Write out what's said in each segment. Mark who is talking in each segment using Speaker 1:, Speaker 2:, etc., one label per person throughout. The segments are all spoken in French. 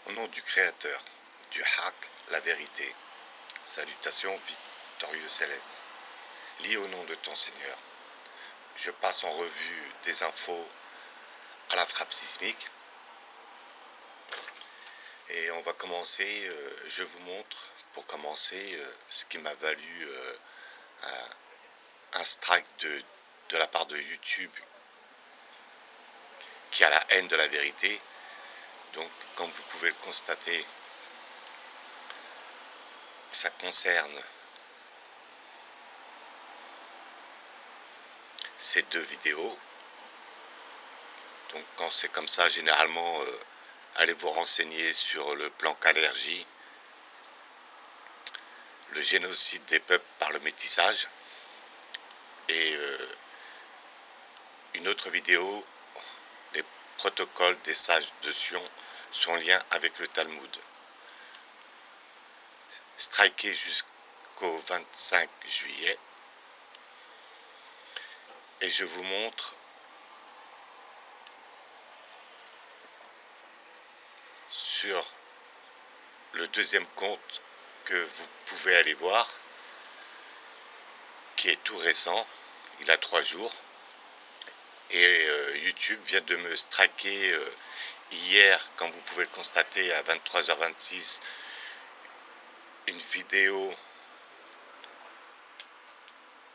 Speaker 1: Au nom du Créateur, du Haq, la vérité, salutations victorieux céleste. Lis au nom de ton Seigneur. Je passe en revue des infos à la frappe sismique. Et on va commencer, je vous montre pour commencer ce qui m'a valu un strike de la part de YouTube qui a la haine de la vérité. Donc comme vous pouvez le constater, ça concerne ces deux vidéos. Donc quand c'est comme ça, généralement, allez vous renseigner sur le plan qu'allergie, le génocide des peuples par le métissage, et une autre vidéo, les protocoles des sages de Sion, son lien avec le Talmud. Striké jusqu'au 25 juillet. Et je vous montre sur le deuxième compte que vous pouvez aller voir, qui est tout récent, il a 3 jours. Et YouTube vient de me striker hier, comme vous pouvez le constater, à 23h26, une vidéo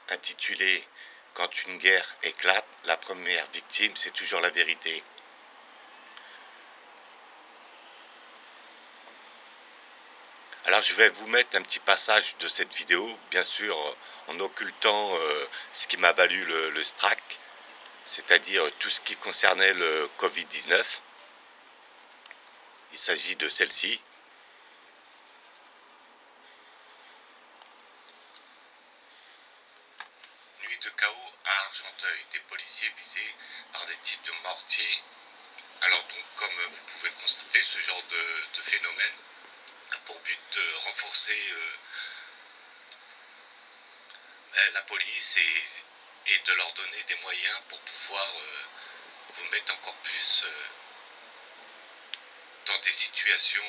Speaker 1: intitulée « Quand une guerre éclate, la première victime, c'est toujours la vérité ». Alors je vais vous mettre un petit passage de cette vidéo, bien sûr en occultant ce qui m'a valu le strike, c'est-à-dire tout ce qui concernait le Covid-19. Il s'agit de celle-ci. Nuit de chaos à Argenteuil, des policiers visés par des types de mortiers. Alors donc, comme vous pouvez le constater, ce genre de phénomène a pour but de renforcer la police et de leur donner des moyens pour pouvoir vous mettre encore plus dans des situations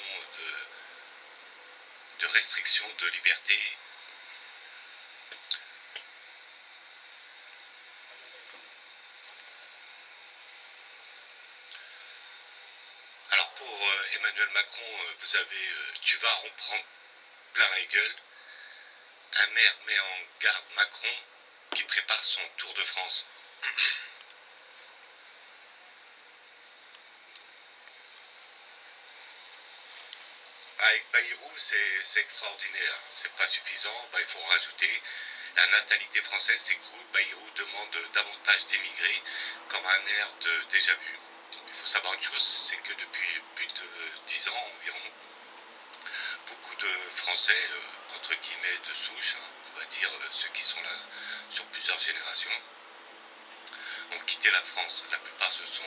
Speaker 1: de restriction de liberté. Alors pour Emmanuel Macron, vous avez « tu vas en prendre plein la gueule ». Un maire met en garde Macron qui prépare son Tour de France. Avec Bayrou, c'est extraordinaire, c'est pas suffisant, il faut rajouter. La natalité française s'écroule, Bayrou demande davantage d'émigrés, comme un air de déjà vu. Il faut savoir une chose, c'est que depuis plus de 10 ans environ, beaucoup de Français, entre guillemets de souche, on va dire ceux qui sont là sur plusieurs générations, ont quitté la France. La plupart se sont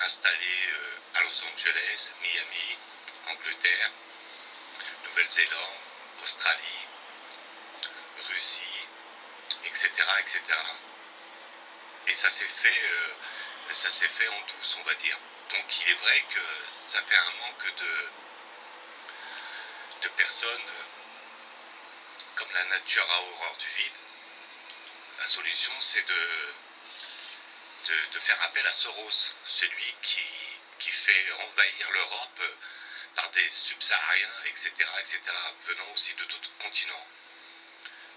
Speaker 1: installés à Los Angeles, Miami, Angleterre, Nouvelle-Zélande, Australie, Russie, etc., etc. Et ça s'est fait en douce, on va dire. Donc il est vrai que ça fait un manque de personnes, comme la nature a horreur du vide. La solution, c'est de faire appel à Soros, celui qui fait envahir l'Europe par des subsahariens, etc., etc., venant aussi de d'autres continents.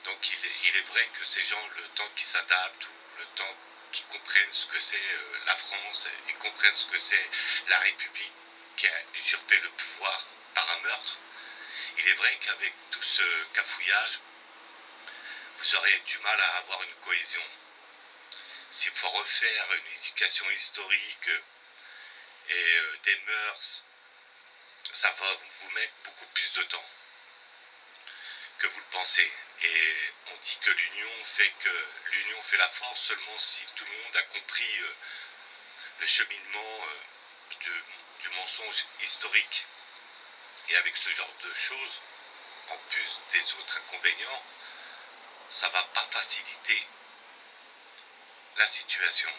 Speaker 1: Donc il est vrai que ces gens, le temps qu'ils s'adaptent, ou le temps qu'ils comprennent ce que c'est la France, et comprennent ce que c'est la République qui a usurpé le pouvoir par un meurtre, il est vrai qu'avec tout ce cafouillage, vous aurez du mal à avoir une cohésion. S'il faut refaire une éducation historique et des mœurs, ça va vous mettre beaucoup plus de temps que vous le pensez. Et on dit que l'union fait la force seulement si tout le monde a compris le cheminement du mensonge historique. Et avec ce genre de choses, en plus des autres inconvénients, ça ne va pas faciliter la situation.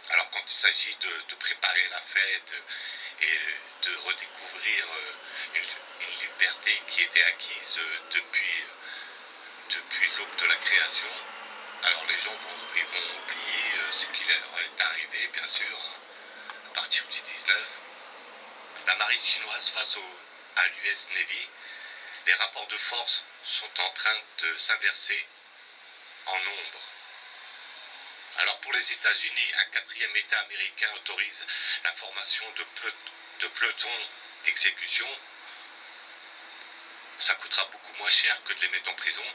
Speaker 1: Alors quand il s'agit de préparer la fête et de redécouvrir une liberté qui était acquise depuis l'aube de la création. Alors les gens ils vont oublier ce qui leur est arrivé, bien sûr, hein, à partir du 19. La marine chinoise face à l'US Navy, les rapports de force sont en train de s'inverser en nombre. Alors pour les États-Unis, un quatrième État américain autorise la formation de pelotons d'exécution. Ça coûtera beaucoup moins cher que de les mettre en prison.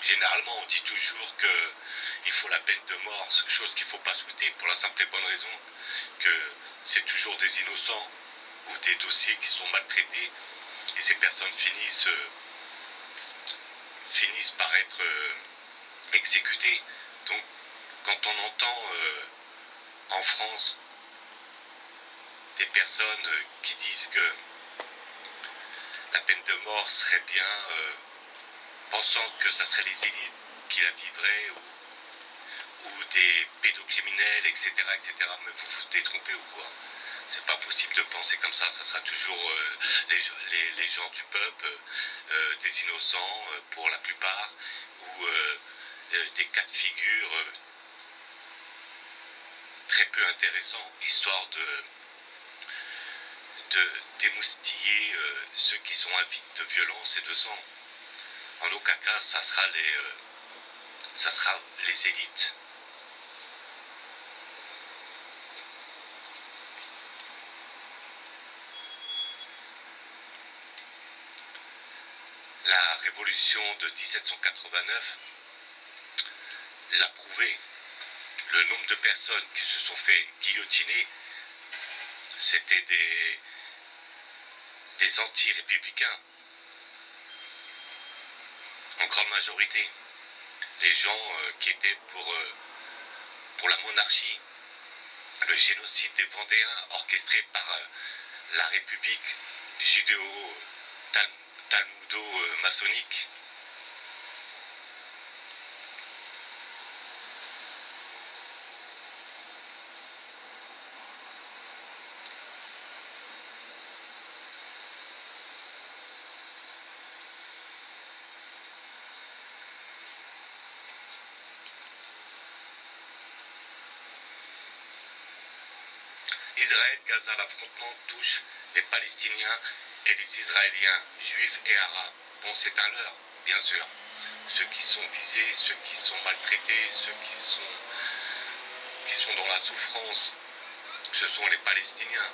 Speaker 1: Généralement, on dit toujours qu'il faut la peine de mort, chose qu'il ne faut pas souhaiter pour la simple et bonne raison que c'est toujours des innocents ou des dossiers qui sont maltraités et ces personnes finissent par être exécutées. Donc, quand on entend en France des personnes qui disent que la peine de mort serait bien, pensant que ça serait les élites qui la vivraient ou des pédocriminels, etc., etc. Mais vous vous détrompez ou quoi? C'est pas possible de penser comme ça. Ça sera toujours les gens du peuple, des innocents pour la plupart, ou des cas de figure très peu intéressants, histoire d'émoustiller ceux qui sont avides de violence et de sang. En aucun cas, ça sera les élites. La révolution de 1789 l'a prouvé. Le nombre de personnes qui se sont fait guillotiner, c'était des anti-républicains, en grande majorité. Les gens qui étaient pour la monarchie. Le génocide des Vendéens orchestré par la République judéo-talmudo-maçonnique. Israël, Gaza, l'affrontement touche les Palestiniens et les Israéliens, juifs et arabes. Bon, c'est un leurre, bien sûr. Ceux qui sont visés, ceux qui sont maltraités, ceux qui sont dans la souffrance, ce sont les Palestiniens.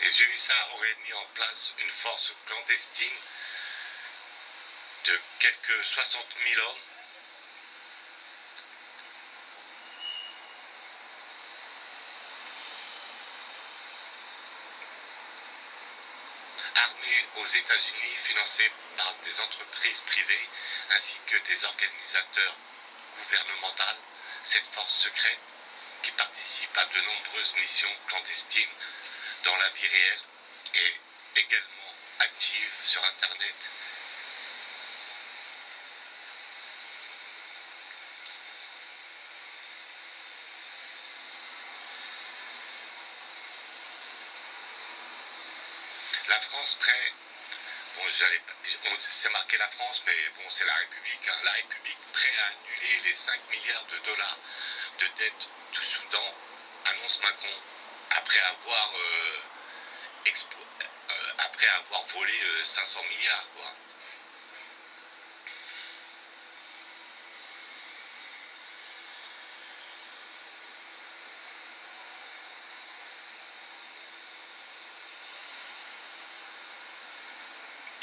Speaker 1: Les USA auraient mis en place une force clandestine de quelques 60 000 hommes armés aux États-Unis, financés par des entreprises privées ainsi que des organisateurs gouvernementaux. Cette force secrète qui participe à de nombreuses missions clandestines dans la vie réelle est également active sur Internet. La France prêt, bon, c'est marqué la France, mais bon, c'est la République. Hein. La République prêt à annuler les 5 milliards de dollars de dette du Soudan, annonce Macron, après avoir volé 500 milliards, quoi.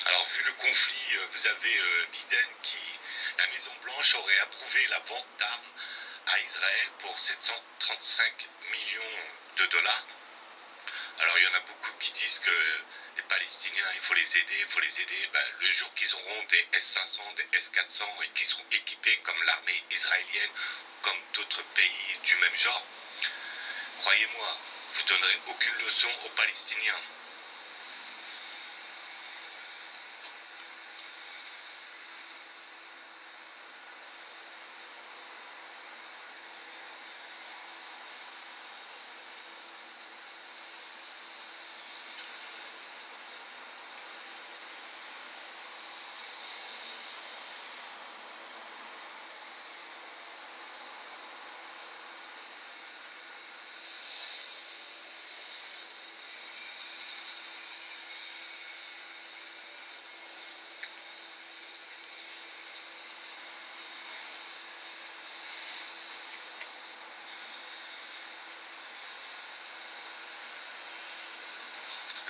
Speaker 1: Alors, vu le conflit, vous avez Biden la Maison Blanche aurait approuvé la vente d'armes à Israël pour 735 millions de dollars. Alors il y en a beaucoup qui disent que les Palestiniens, il faut les aider, il faut les aider. Ben, le jour qu'ils auront des S-500, des S-400 et qui seront équipés comme l'armée israélienne, comme d'autres pays du même genre, croyez-moi, vous ne donnerez aucune leçon aux Palestiniens.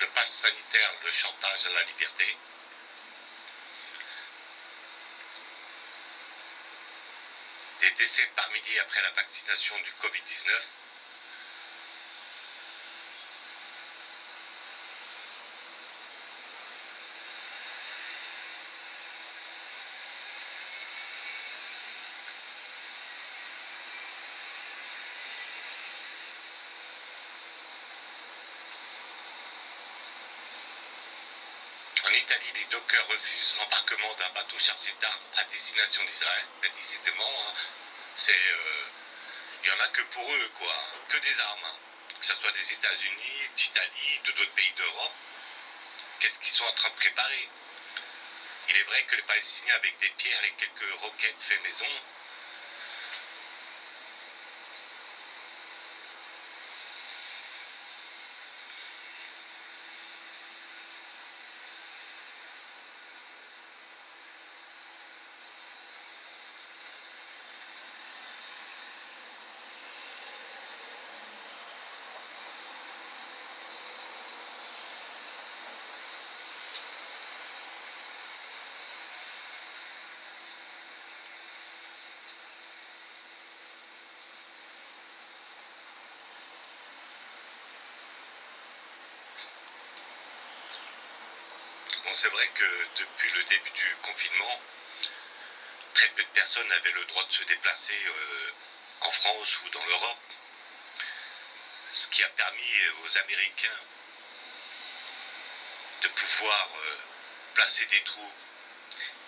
Speaker 1: Le pass sanitaire, le chantage à la liberté, des décès par milliers après la vaccination du Covid-19, en Italie, les dockers refusent l'embarquement d'un bateau chargé d'armes à destination d'Israël. Décidément, hein, il n'y en a que pour eux, quoi, que des armes. Hein. Que ce soit des États-Unis, d'Italie, de d'autres pays d'Europe. Qu'est-ce qu'ils sont en train de préparer? Il est vrai que les Palestiniens, avec des pierres et quelques roquettes fait maison, bon, c'est vrai que depuis le début du confinement, très peu de personnes avaient le droit de se déplacer en France ou dans l'Europe, ce qui a permis aux Américains de pouvoir placer des troupes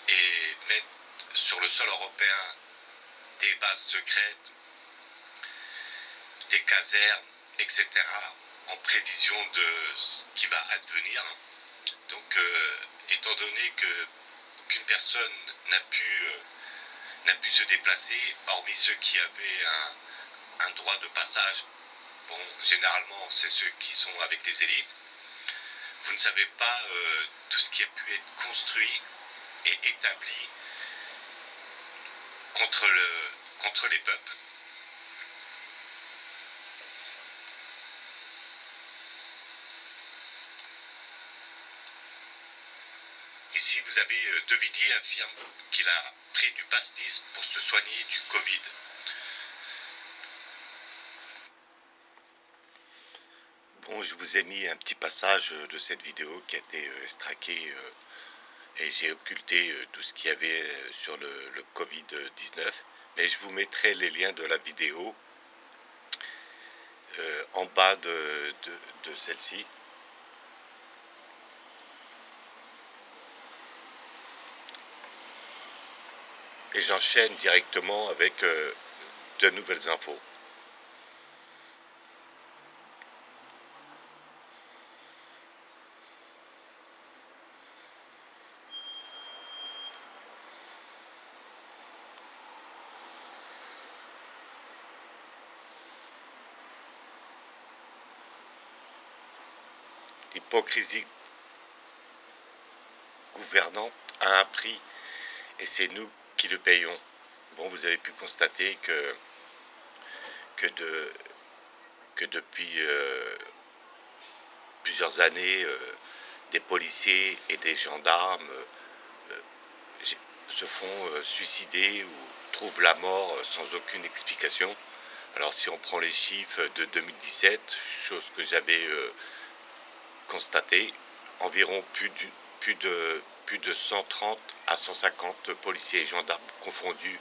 Speaker 1: et mettre sur le sol européen des bases secrètes, des casernes, etc., en prévision de ce qui va advenir. Donc, étant donné qu'aucune personne n'a pu se déplacer, hormis ceux qui avaient un droit de passage, bon, généralement, c'est ceux qui sont avec les élites, vous ne savez pas tout ce qui a pu être construit et établi contre les peuples. Ici, vous avez De Villiers affirme qu'il a pris du pastis pour se soigner du Covid. Bon, je vous ai mis un petit passage de cette vidéo qui a été extraqué et j'ai occulté tout ce qu'il y avait sur le Covid-19. Mais je vous mettrai les liens de la vidéo en bas de celle-ci. Et j'enchaîne directement avec de nouvelles infos. L'hypocrisie gouvernante a un prix et c'est nous qui le payons. Bon, vous avez pu constater que depuis plusieurs années, des policiers et des gendarmes se font suicider trouvent la mort sans aucune explication. Alors si on prend les chiffres de 2017, chose que j'avais constaté, environ plus de 130 à 150 policiers et gendarmes confondus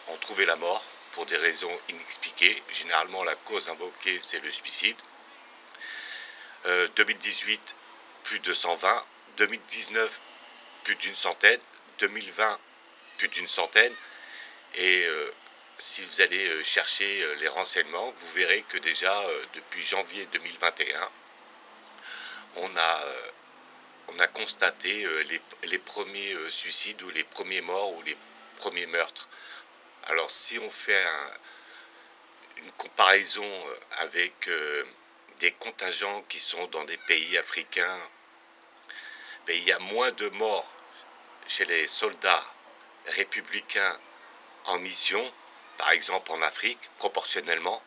Speaker 1: ont trouvé la mort pour des raisons inexpliquées. Généralement, la cause invoquée, c'est le suicide. 2018, plus de 120. 2019, plus d'une centaine. 2020, plus d'une centaine. Et si vous allez chercher les renseignements, vous verrez que déjà, depuis janvier 2021, on a constaté les premiers suicides ou les premiers morts ou les premiers meurtres. Alors si on fait une comparaison avec des contingents qui sont dans des pays africains, ben, il y a moins de morts chez les soldats républicains en mission, par exemple en Afrique, proportionnellement,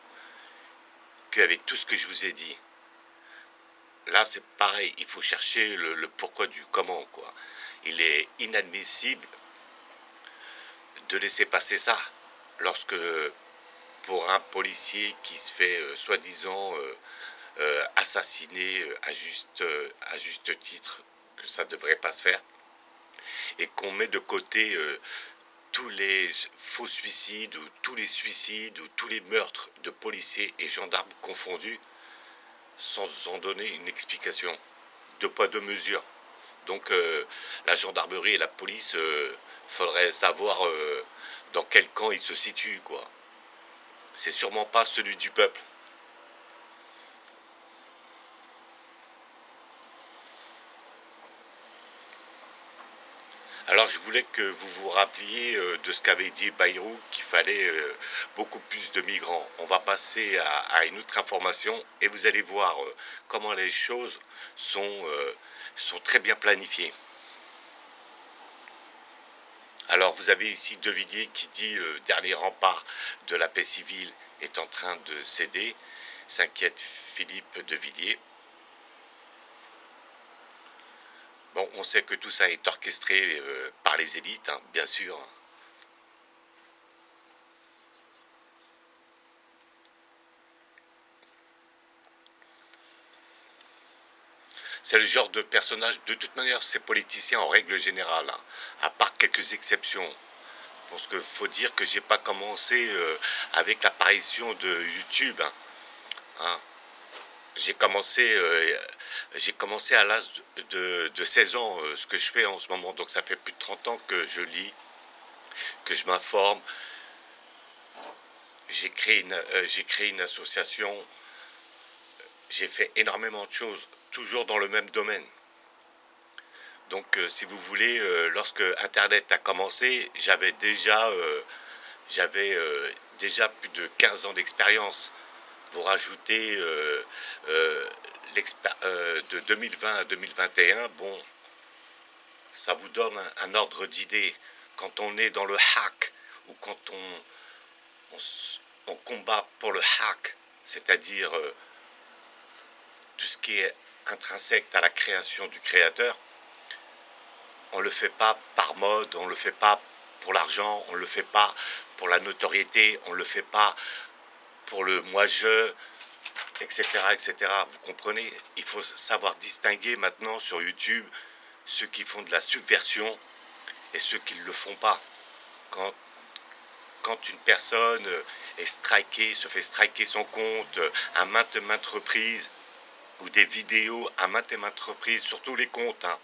Speaker 1: qu'avec tout ce que je vous ai dit. Là, c'est pareil, il faut chercher le pourquoi du comment, quoi. Il est inadmissible de laisser passer ça. Lorsque, pour un policier qui se fait soi-disant assassiner à juste titre, que ça ne devrait pas se faire, et qu'on met de côté tous les faux suicides ou tous les suicides ou tous les meurtres de policiers et gendarmes confondus, sans en donner une explication, deux poids deux mesures. Donc la gendarmerie et la police, faudrait savoir dans quel camp ils se situent, quoi. C'est sûrement pas celui du peuple. Alors je voulais que vous vous rappeliez de ce qu'avait dit Bayrou, qu'il fallait beaucoup plus de migrants. On va passer à une autre information et vous allez voir comment les choses sont très bien planifiées. Alors vous avez ici De Villiers qui dit le dernier rempart de la paix civile est en train de céder, s'inquiète Philippe De Villiers. Bon, on sait que tout ça est orchestré par les élites, hein, bien sûr. C'est le genre de personnage, de toute manière, ces politiciens en règle générale, hein, à part quelques exceptions. Parce qu'il faut dire que j'ai pas commencé avec l'apparition de YouTube. Hein. J'ai commencé à l'âge de 16 ans, ce que je fais en ce moment. Donc ça fait plus de 30 ans que je lis, que je m'informe. J'ai créé une association. J'ai fait énormément de choses, toujours dans le même domaine. Donc si vous voulez, lorsque Internet a commencé, j'avais déjà plus de 15 ans d'expérience. Vous rajoutez de 2020 à 2021, bon, ça vous donne un ordre d'idée. Quand on est dans le hack, ou quand on combat pour le hack, c'est-à-dire tout ce qui est intrinsèque à la création du créateur, on ne le fait pas par mode, on ne le fait pas pour l'argent, on ne le fait pas pour la notoriété, on ne le fait pas pour le moi-je, etc., etc. Vous comprenez? Il faut savoir distinguer maintenant sur YouTube ceux qui font de la subversion et ceux qui ne le font pas. Quand une personne se fait striker son compte à maintes reprises, ou des vidéos à maintes reprises sur tous les comptes, hein.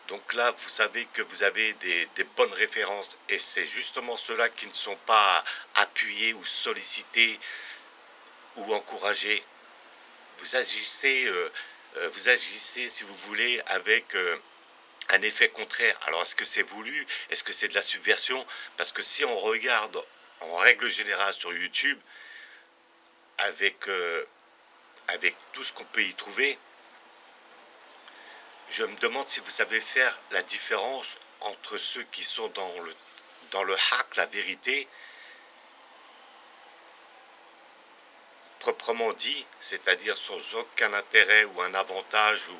Speaker 1: Donc là, vous savez que vous avez des bonnes références, et c'est justement ceux-là qui ne sont pas appuyés ou sollicités ou encouragés. Vous agissez, si vous voulez, avec un effet contraire. Alors est-ce que c'est voulu? Est-ce que c'est de la subversion? Parce que si on regarde en règle générale sur YouTube, avec tout ce qu'on peut y trouver, je me demande si vous savez faire la différence entre ceux qui sont dans le hack, la vérité, proprement dit, c'est-à-dire sans aucun intérêt ou un avantage ou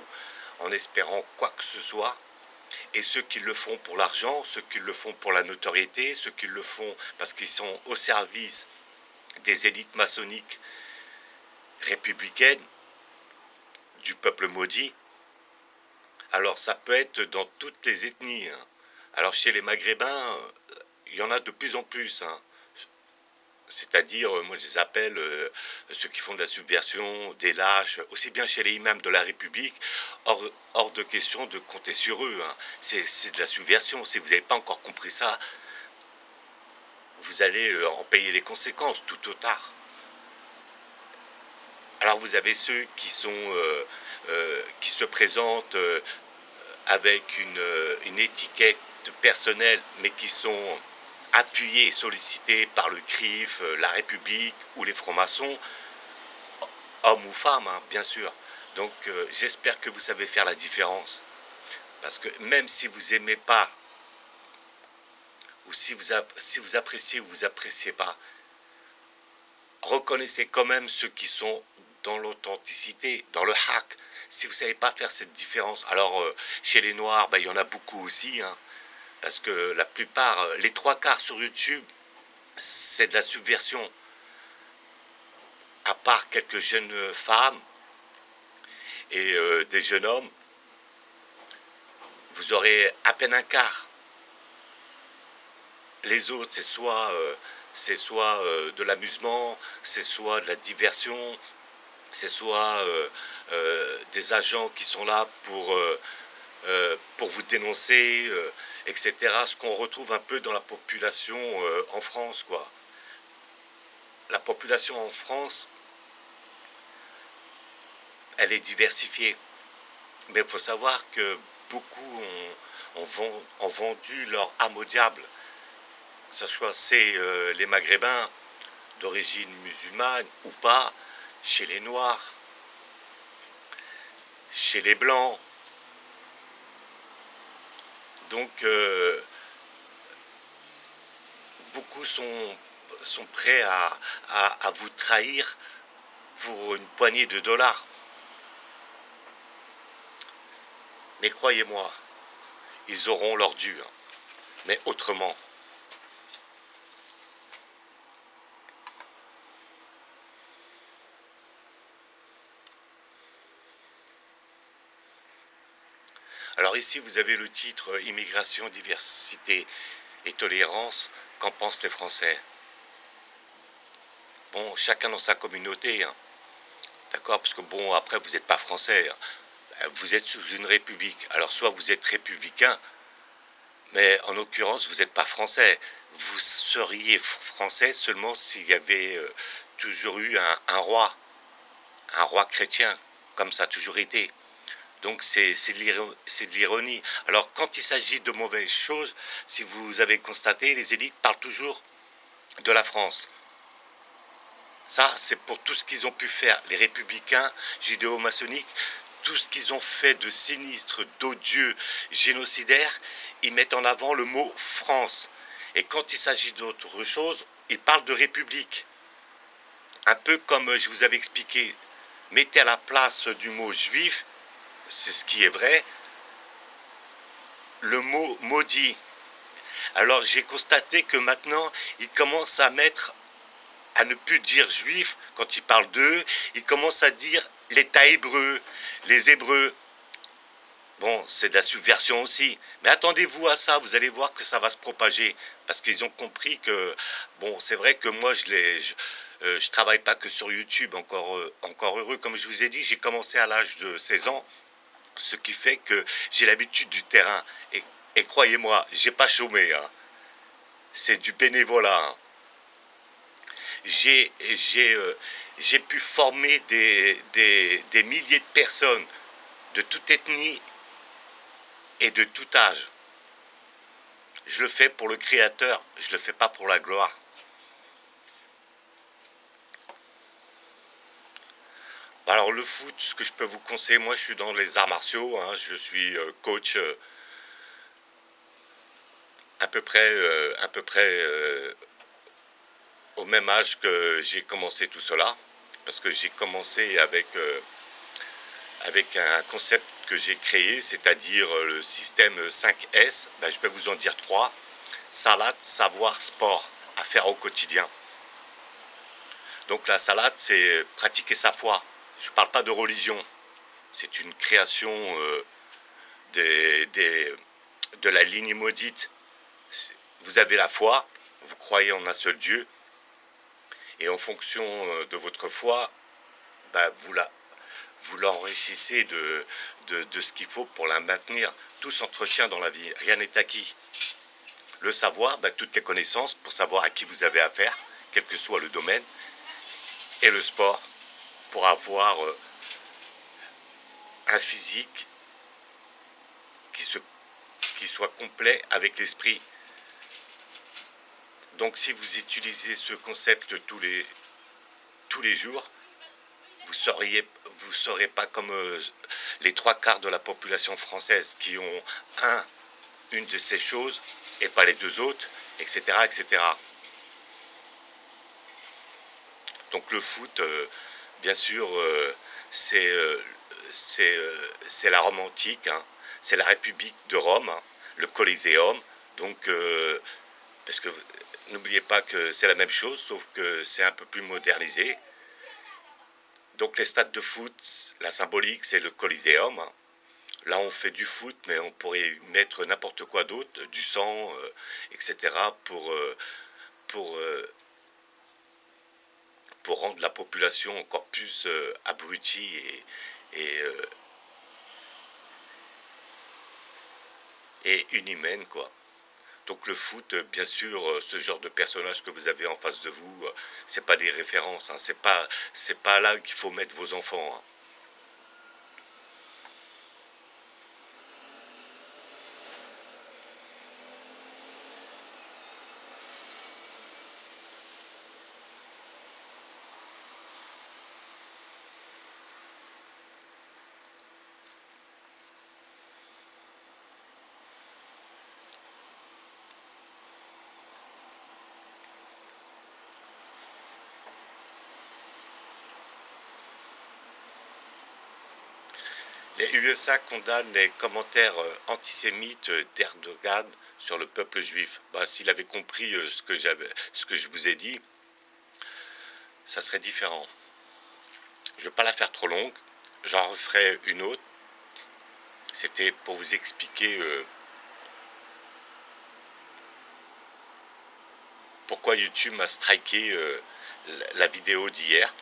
Speaker 1: en espérant quoi que ce soit, Et ceux qui le font pour l'argent, ceux qui le font pour la notoriété, ceux qui le font parce qu'ils sont au service des élites maçonniques républicaines, du peuple maudit. Alors ça peut être dans toutes les ethnies, hein. Alors chez les Maghrébins, il y en a de plus en plus, hein. C'est-à-dire, moi je les appelle ceux qui font de la subversion, des lâches, aussi bien chez les imams de la République, hors de question de compter sur eux, hein. C'est de la subversion. Si vous n'avez pas encore compris ça, vous allez en payer les conséquences, tout ou tard. Alors vous avez ceux qui qui se présentent avec une étiquette personnelle, mais qui sont appuyés et sollicités par le CRIF, la République ou les francs-maçons, hommes ou femmes, hein, bien sûr. Donc j'espère que vous savez faire la différence. Parce que même si vous n'aimez pas, ou si vous appréciez ou vous appréciez pas, reconnaissez quand même ceux qui sont dans l'authenticité, dans le hack. Si vous ne savez pas faire cette différence, alors chez les Noirs, il y en a beaucoup aussi, hein, parce que la plupart, les trois quarts sur YouTube, c'est de la subversion. À part quelques jeunes femmes et des jeunes hommes, vous aurez à peine un quart. Les autres, c'est soit de l'amusement, c'est soit de la diversion, c'est soit des agents qui sont là pour vous dénoncer, etc. Ce qu'on retrouve un peu dans la population en France, quoi. La population en France, elle est diversifiée. Mais il faut savoir que beaucoup ont vendu leur âme au diable. Que ce soit c'est les Maghrébins d'origine musulmane ou pas, chez les Noirs, chez les Blancs. Donc beaucoup sont prêts à vous trahir pour une poignée de dollars. Mais croyez-moi, ils auront leur dû, hein, mais autrement. Alors ici, vous avez le titre Immigration, diversité et tolérance. Qu'en pensent les Français? Bon, chacun dans sa communauté, hein. D'accord? Parce que bon, après, vous n'êtes pas français, hein. Vous êtes sous une république. Alors soit vous êtes républicain, mais en l'occurrence, vous n'êtes pas français. Vous seriez français seulement s'il y avait toujours eu un roi chrétien, comme ça a toujours été. Donc c'est de l'ironie. Alors quand il s'agit de mauvaises choses, si vous avez constaté, les élites parlent toujours de la France. Ça, c'est pour tout ce qu'ils ont pu faire, les républicains, judéo-maçonniques, tout ce qu'ils ont fait de sinistre, d'odieux, génocidaire, ils mettent en avant le mot France. Et quand il s'agit d'autre chose, ils parlent de république. Un peu comme je vous avais expliqué, mettez à la place du mot juif, c'est ce qui est vrai, le mot maudit. Alors j'ai constaté que maintenant, ils commencent à ne plus dire juif quand ils parlent d'eux, ils commencent à dire l'État hébreu, les Hébreux. Bon, c'est de la subversion aussi. Mais attendez-vous à ça, vous allez voir que ça va se propager. Parce qu'ils ont compris que, bon, c'est vrai que moi, je travaille pas que sur YouTube, encore heureux. Comme je vous ai dit, j'ai commencé à l'âge de 16 ans, ce qui fait que j'ai l'habitude du terrain. Et croyez-moi, j'ai pas chômé, hein. C'est du bénévolat, hein. J'ai pu former des milliers de personnes de toute ethnie et de tout âge. Je le fais pour le Créateur, je ne le fais pas pour la gloire. Alors le foot, ce que je peux vous conseiller, moi je suis dans les arts martiaux, hein, je suis coach à peu près au même âge que j'ai commencé tout cela, parce que j'ai commencé avec un concept que j'ai créé, c'est-à-dire le système 5S, ben, je peux vous en dire 3. Salade, savoir, sport, à faire au quotidien. Donc la salade, c'est pratiquer sa foi. Je ne parle pas de religion. C'est une création de la ligne maudite. Vous avez la foi, vous croyez en un seul Dieu, et en fonction de votre foi, bah, vous l'enrichissez de ce qu'il faut pour la maintenir. Tout s'entretient dans la vie, rien n'est acquis. Le savoir, bah, toutes les connaissances pour savoir à qui vous avez affaire, quel que soit le domaine, et le sport pour avoir un physique qui soit complet avec l'esprit. Donc si vous utilisez ce concept tous les jours, vous serez pas comme les 3/4 de la population française qui ont une de ces choses et pas les deux autres, etc. etc. Donc le foot, bien sûr, c'est la Rome antique, hein. C'est la République de Rome, hein, le Coliseum. Donc, parce que n'oubliez pas que c'est la même chose, sauf que c'est un peu plus modernisé. Donc les stades de foot, la symbolique, c'est le Coliseum, hein. Là, on fait du foot, mais on pourrait mettre n'importe quoi d'autre, du sang, etc., pour rendre la population encore plus abrutie et inhumaine, quoi. Donc le foot, bien sûr, ce genre de personnage que vous avez en face de vous, c'est pas des références, hein, c'est pas là qu'il faut mettre vos enfants, hein. Les USA condamnent les commentaires antisémites d'Erdogan sur le peuple juif. Bah, s'il avait compris ce que je vous ai dit, ça serait différent. Je ne vais pas la faire trop longue, j'en referai une autre. C'était pour vous expliquer pourquoi YouTube m'a striké la vidéo d'hier.